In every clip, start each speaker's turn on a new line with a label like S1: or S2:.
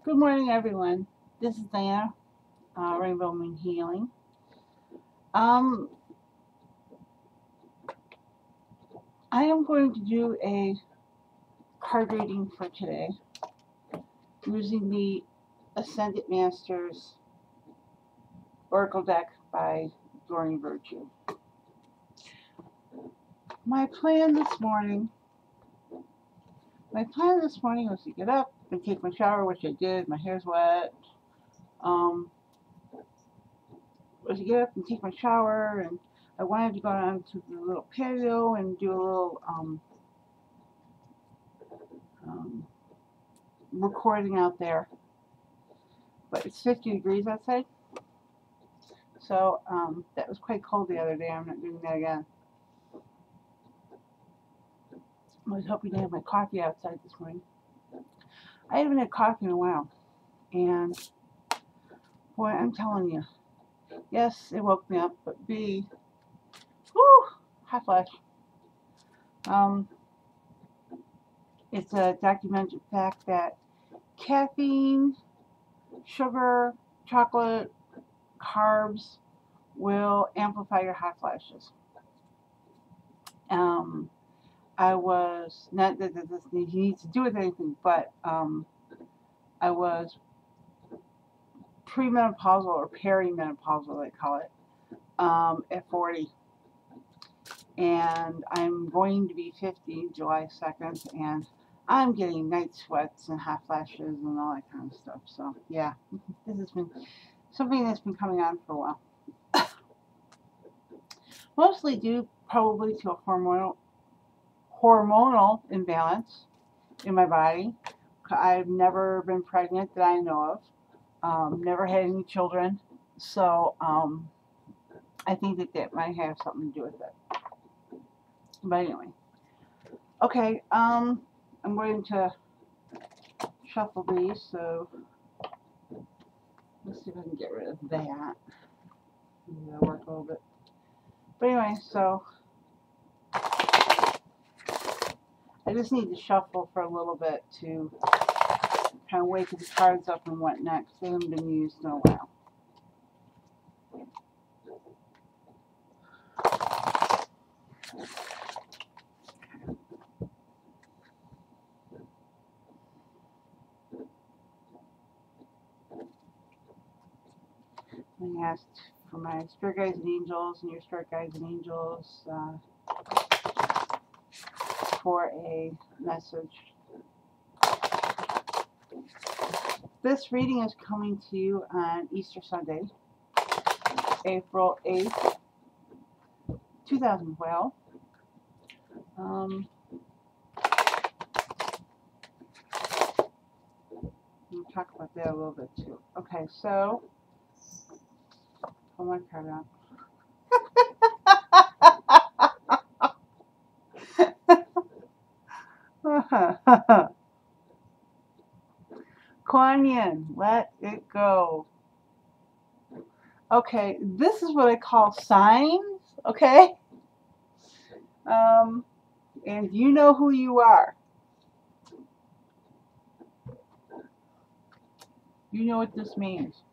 S1: Good morning, everyone. This is Diana, Rainbow Moon Healing. Um, I am going to do a card reading for today using the Ascended Masters Oracle deck by Doreen Virtue. My plan this morning was to get up and take my shower, which I did. My hair's wet. Was to get up and take my shower, and I wanted to go down to the little patio and do a little recording out there. But it's 50 degrees outside, so that was quite cold the other day. I'm not doing that again. I was hoping to have my coffee outside this morning. I haven't had coffee in a while, and boy, I'm telling you, yes, it woke me up, but B, whoo, hot flash. It's a documented fact that caffeine, sugar, chocolate, carbs will amplify your hot flashes. I was, not that this needs to do with anything, but I was premenopausal or perimenopausal, they call it, at 40. And I'm going to be 50 July 2nd, and I'm getting night sweats and hot flashes and all that kind of stuff. So, yeah, this has been something that's been coming on for a while. Mostly due probably to a hormonal imbalance in my body. I've never been pregnant that I know of. Never had any children. So I think that might have something to do with it. But anyway. Okay, I'm going to shuffle these, so let's see if I can get rid of that. That'll work a little bit. But anyway, so I just need to shuffle for a little bit to kind of wake the cards up and what next. They haven't been used in a while. I asked for my spirit guides and angels and your spirit guides and angels for a message. This reading is coming to you on Easter Sunday, April 8th, 2012. We'll talk about that a little bit too. Okay, so pull my card out. Kuan Yin, let it go. Okay, this is what I call signs, okay? And you know who you are. You know what this means.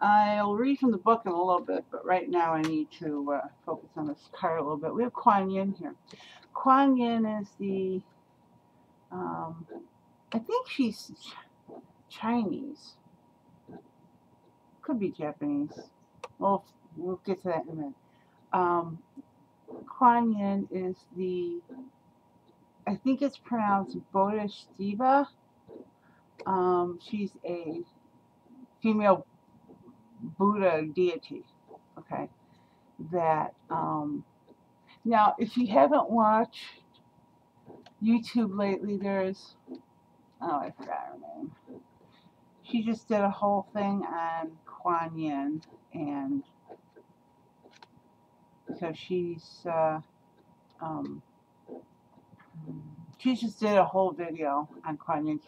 S1: I'll read from the book in a little bit, but right now I need to focus on this card a little bit. We have Kuan Yin here. Kuan Yin is the, I think she's Chinese. Could be Japanese. We'll get to that in a minute. Kuan Yin is the, I think it's pronounced Bodhisattva. She's a female Buddha deity. Okay. That, now, if you haven't watched YouTube lately, there's, oh, I forgot her name. She just did a whole thing on Kuan Yin, and so she just did a whole video on Kuan Yin.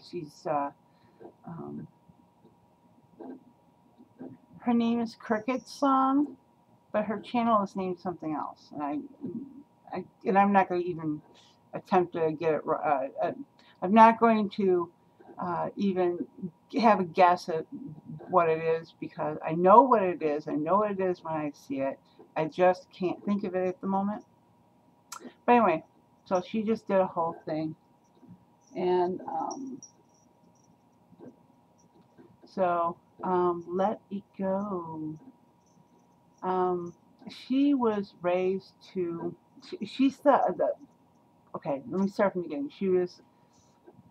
S1: Her name is Cricket Song, but her channel is named something else, and I'm not going to even attempt to get it. I'm not going to even have a guess at what it is, because I know what it is. I know what it is when I see it. I just can't think of it at the moment. But anyway, so she just did a whole thing. And so let it go. She was raised to, she's the, okay, let me start from the beginning. She was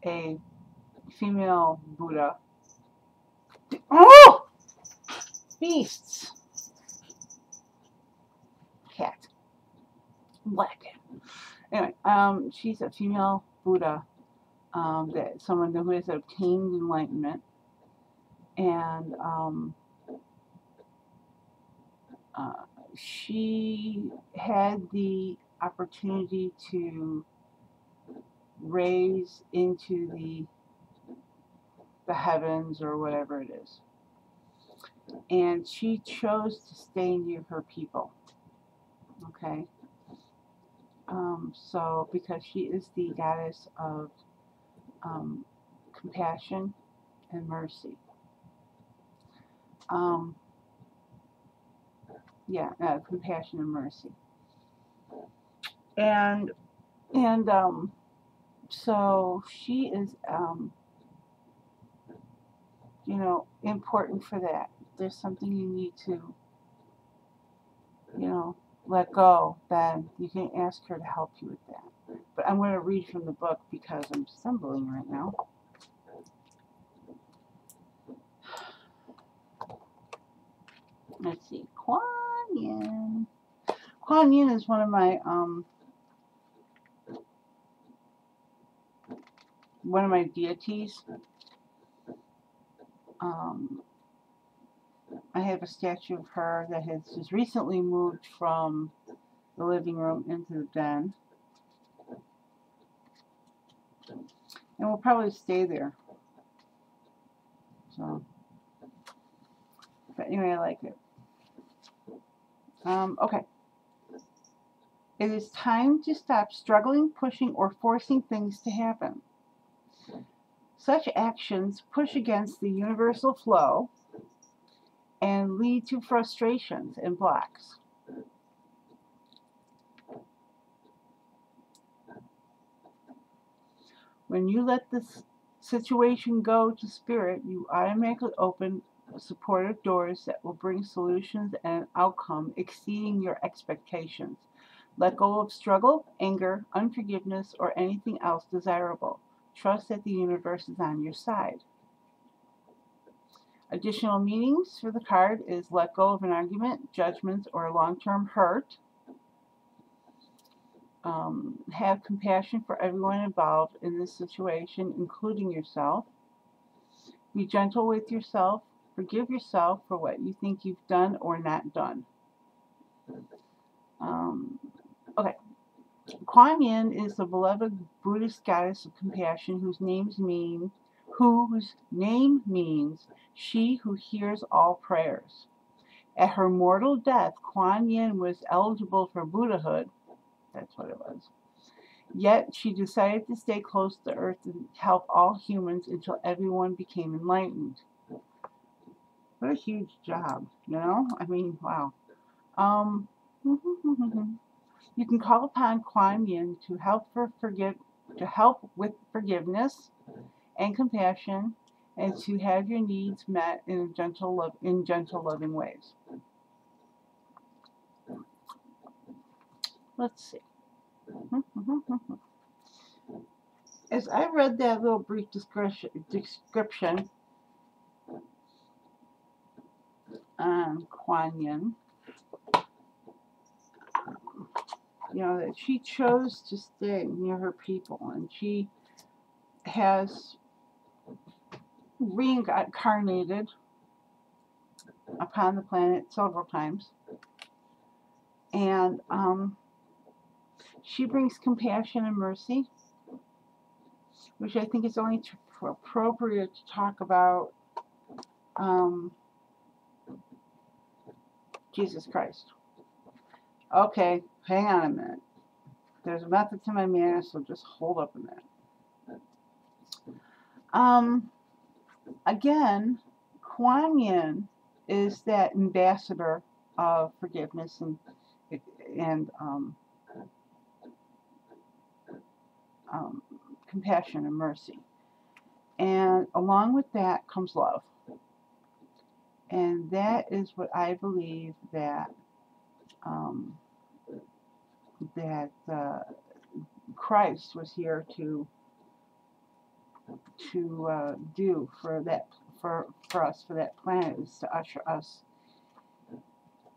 S1: a female Buddha. Oh! Beasts! Cat. Black cat. Anyway, she's a female Buddha, that someone who has obtained enlightenment, and she had the opportunity to raise into the heavens, or whatever it is. And she chose to stay near her people. Okay? So, because she is the goddess of compassion and mercy. Compassion and mercy. And so she is, important for that. There's something you need to, let go, then you can ask her to help you with that. But I'm going to read from the book because I'm stumbling right now. Let's see. Kuan Yin. Kuan Yin is one of my deities. I have a statue of her that has just recently moved from the living room into the den. And we'll probably stay there. So, but anyway, I like it. Okay. It is time to stop struggling, pushing, or forcing things to happen. Such actions push against the universal flow and lead to frustrations and blocks. When you let this situation go to spirit, you automatically open supportive doors that will bring solutions and outcome exceeding your expectations. Let go of struggle, anger, unforgiveness, or anything else desirable. Trust that the universe is on your side. Additional meanings for the card is let go of an argument, judgments, or long-term hurt. Have compassion for everyone involved in this situation, including yourself. Be gentle with yourself. Forgive yourself for what you think you've done or not done. Okay. Kuan Yin is the beloved Buddhist goddess of compassion whose name means she who hears all prayers. At her mortal death, Kuan Yin was eligible for Buddhahood. That's what it was. Yet she decided to stay close to Earth and help all humans until everyone became enlightened. What a huge job, I mean, wow. You can call upon Kuan Yin to help with forgiveness and compassion, and to have your needs met in gentle, loving ways. Let's see. As I read that little brief description on Kuan Yin, that she chose to stay near her people, and she has reincarnated upon the planet several times, and she brings compassion and mercy, which I think is only appropriate to talk about Jesus Christ. Okay, hang on a minute. There's a method to my madness, so just hold up a minute. Again, Kuan Yin is that ambassador of forgiveness and compassion and mercy. And along with that comes love. And that is what I believe that Christ was here to do for us, for that planet, is to usher us,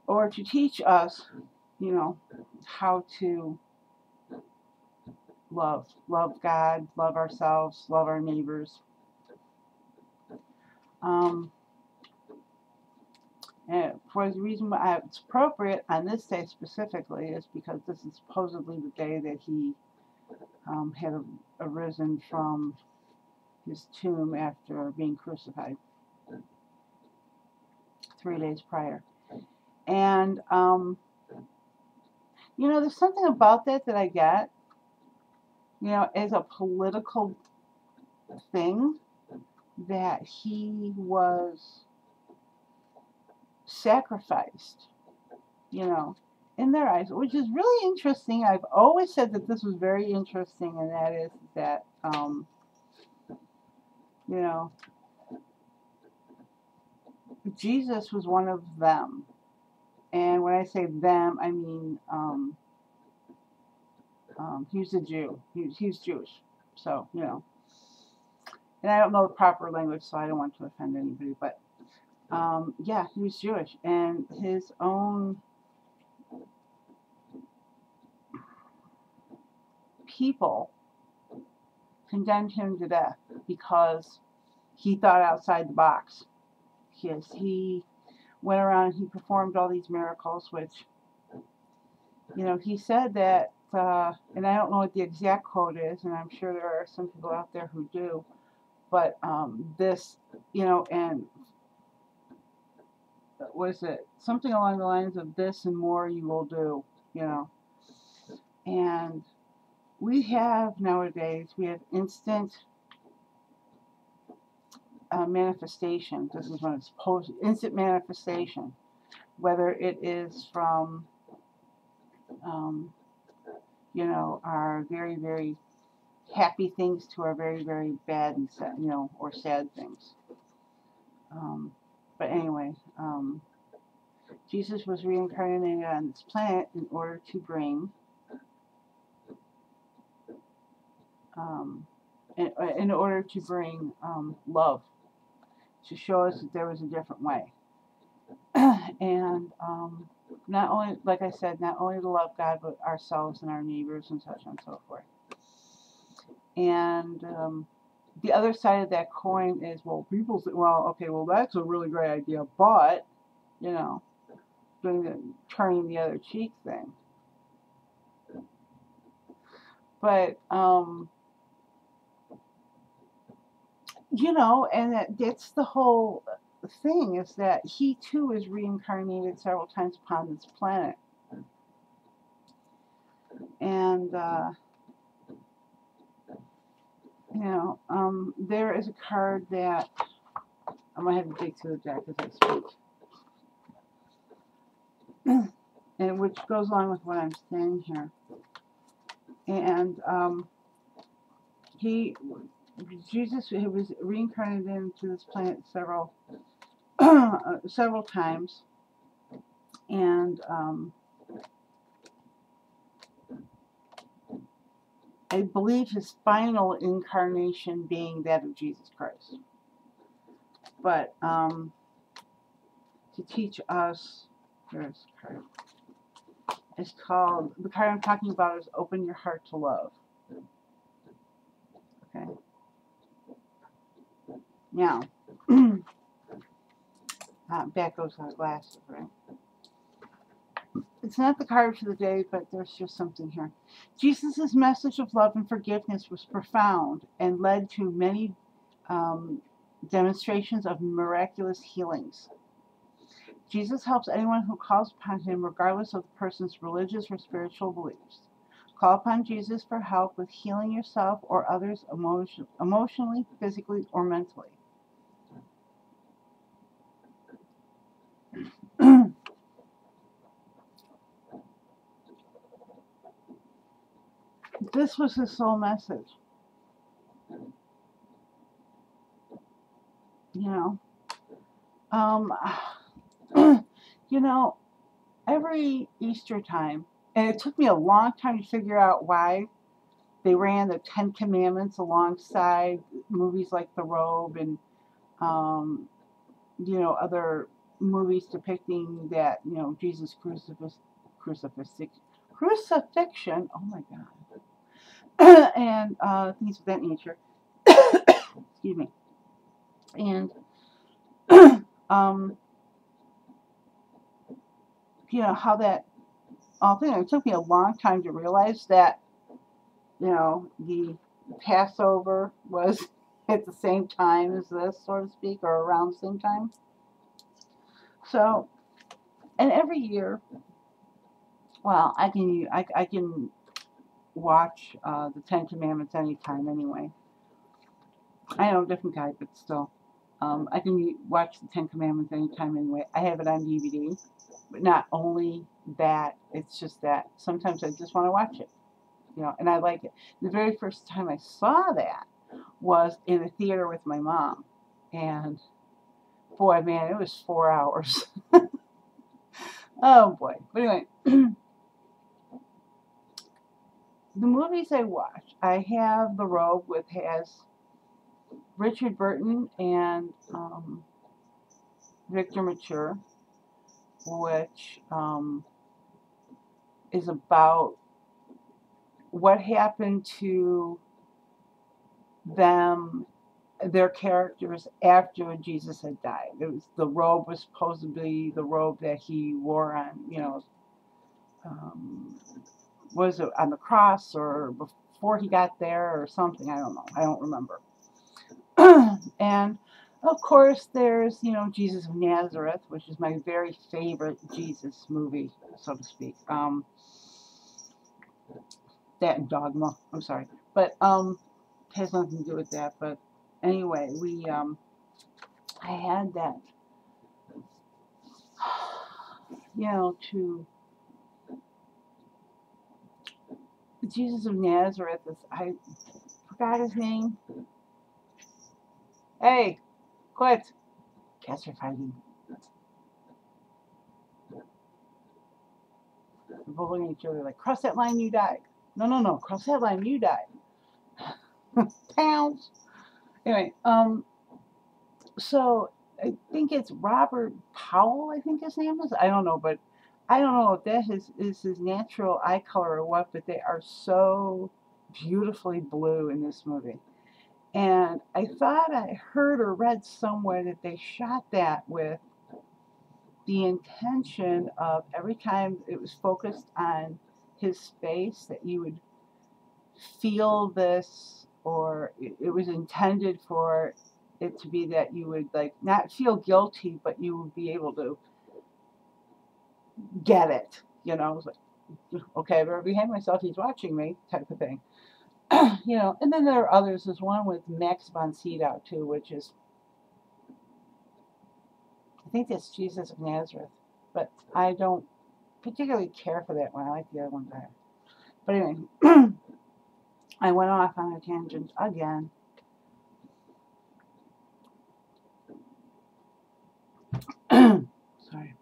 S1: or to teach us, how to love God, love ourselves, love our neighbors. And for the reason why it's appropriate on this day specifically is because this is supposedly the day that he had arisen from his tomb after being crucified 3 days prior. And, there's something about that I get, as a political thing, that he was sacrificed, in their eyes, which is really interesting. I've always said that this was very interesting, and that is that, Jesus was one of them. And when I say them, I mean, he was a Jew. He's Jewish. So, and I don't know the proper language, so I don't want to offend anybody, but, yeah, he was Jewish, and his own people condemned him to death because he thought outside the box. Yes, he went around, he performed all these miracles, which, he said that, and I don't know what the exact quote is, and I'm sure there are some people out there who do, but this, and was it something along the lines of this and more you will do, and we have nowadays, we have instant manifestation. This is when it's instant manifestation, whether it is from our very, very happy things to our very, very bad and sad, or sad things. But anyway, Jesus was reincarnated on this planet in order to bring love, to show us that there was a different way. And not only, like I said, not only to love God, but ourselves and our neighbors and such on and so forth. And the other side of that coin is, well, people say, well, okay, well, that's a really great idea, but, doing the turning the other cheek thing. But, and that's the whole thing, is that he too is reincarnated several times upon this planet. And, there is a card that I'm going to have to dig through the deck as I speak. And which goes along with what I'm saying here. And Jesus was reincarnated into this planet several times, and I believe his final incarnation being that of Jesus Christ. But to teach us, here's the card. It's called, the card I'm talking about is Open Your Heart to Love. Okay. Now, back goes our glasses, right? It's not the card for the day, but there's just something here. Jesus' message of love and forgiveness was profound and led to many demonstrations of miraculous healings. Jesus helps anyone who calls upon him, regardless of the person's religious or spiritual beliefs. Call upon Jesus for help with healing yourself or others emotionally, physically, or mentally. This was his sole message. You know, you know, every Easter time, and it took me a long time to figure out why they ran the Ten Commandments alongside movies like The Robe and, other movies depicting that, Jesus crucifixion, oh my God, and things of that nature. Excuse me. And, how that all thing. It took me a long time to realize that, the Passover was at the same time as this, so to speak, or around the same time. So, and every year, well, I can watch the Ten Commandments anytime anyway. I know, different guy, but still. I can watch the Ten Commandments anytime anyway. I have it on DVD, but not only that, it's just that sometimes I just want to watch it, and I like it. The very first time I saw that was in a theater with my mom, and boy, man, it was 4 hours. Oh boy. But anyway, the movies I watch, I have The Robe, which has Richard Burton and Victor Mature, which is about what happened to them, their characters, after Jesus had died. The robe was supposed to be the robe that he wore on, was it on the cross or before he got there or something? I don't know. I don't remember. And of course, there's, Jesus of Nazareth, which is my very favorite Jesus movie, so to speak. That and Dogma. I'm sorry, but it has nothing to do with that. But anyway, I had that, to Jesus of Nazareth. I forgot his name. Hey, quit. Cats are fighting. They're bullying each other like, cross that line, you die. No, cross that line, you die. Pounds. Anyway, so I think it's Robert Powell, I think his name is. I don't know, but I don't know if that is his natural eye color or what, but they are so beautifully blue in this movie. And I thought I heard or read somewhere that they shot that with the intention of every time it was focused on his face that you would feel this, or it was intended for it to be that you would like not feel guilty, but you would be able to get it. It was like, okay, I've already behaved myself, he's watching me, type of thing. And then there are others. There's one with Max von Sydow too, which is, I think that's Jesus of Nazareth, but I don't particularly care for that one. I like the other one better. But anyway, I went off on a tangent again. Sorry.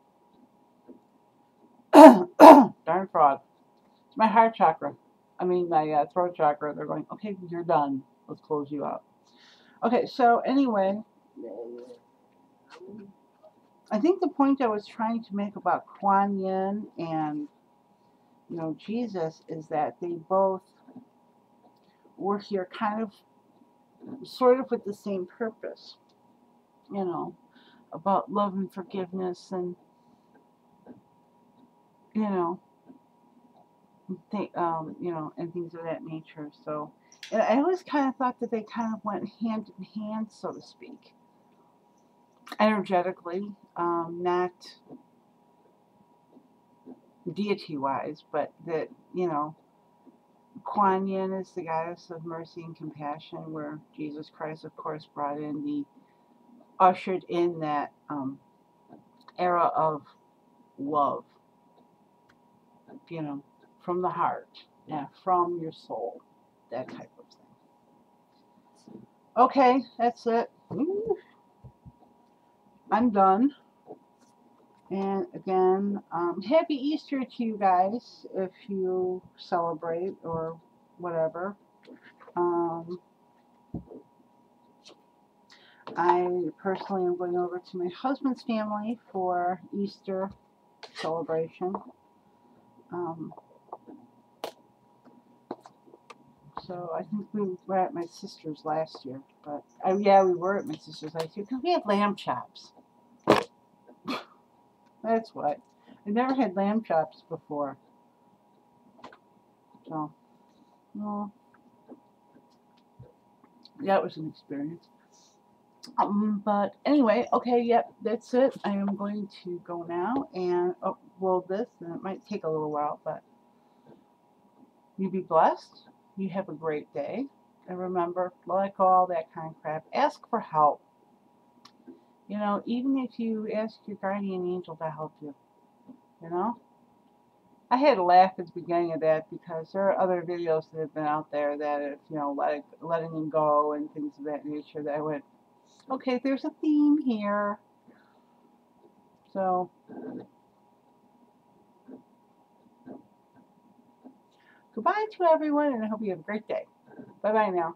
S1: Darn frog. It's my heart chakra. I mean, my throat chakra. They're going, okay, you're done. Let's close you out. Okay, so anyway, I think the point I was trying to make about Kuan Yin and, Jesus is that they both were here kind of, sort of with the same purpose, about love and forgiveness and, and things of that nature. So, and I always kind of thought that they kind of went hand in hand, so to speak, energetically, not deity-wise, but that, Kuan Yin is the goddess of mercy and compassion, where Jesus Christ, of course, ushered in that era of love, from the heart, yeah, from your soul, that type of thing. Okay, that's it. I'm done. And again, happy Easter to you guys if you celebrate or whatever. I personally am going over to my husband's family for Easter celebration. So I think we were at my sister's last year, but yeah, we were at my sister's last year because we had lamb chops. That's what. I never had lamb chops before, so well, that was an experience. But anyway, okay, yep, that's it. I am going to go now and upload this, and it might take a little while, but you be blessed. You have a great day. And remember, let go all that kind of crap. Ask for help. Even if you ask your guardian angel to help you, I had to laugh at the beginning of that because there are other videos that have been out there that if, letting him go and things of that nature, that I went, okay, there's a theme here. So, goodbye to everyone, and I hope you have a great day. Bye-bye now.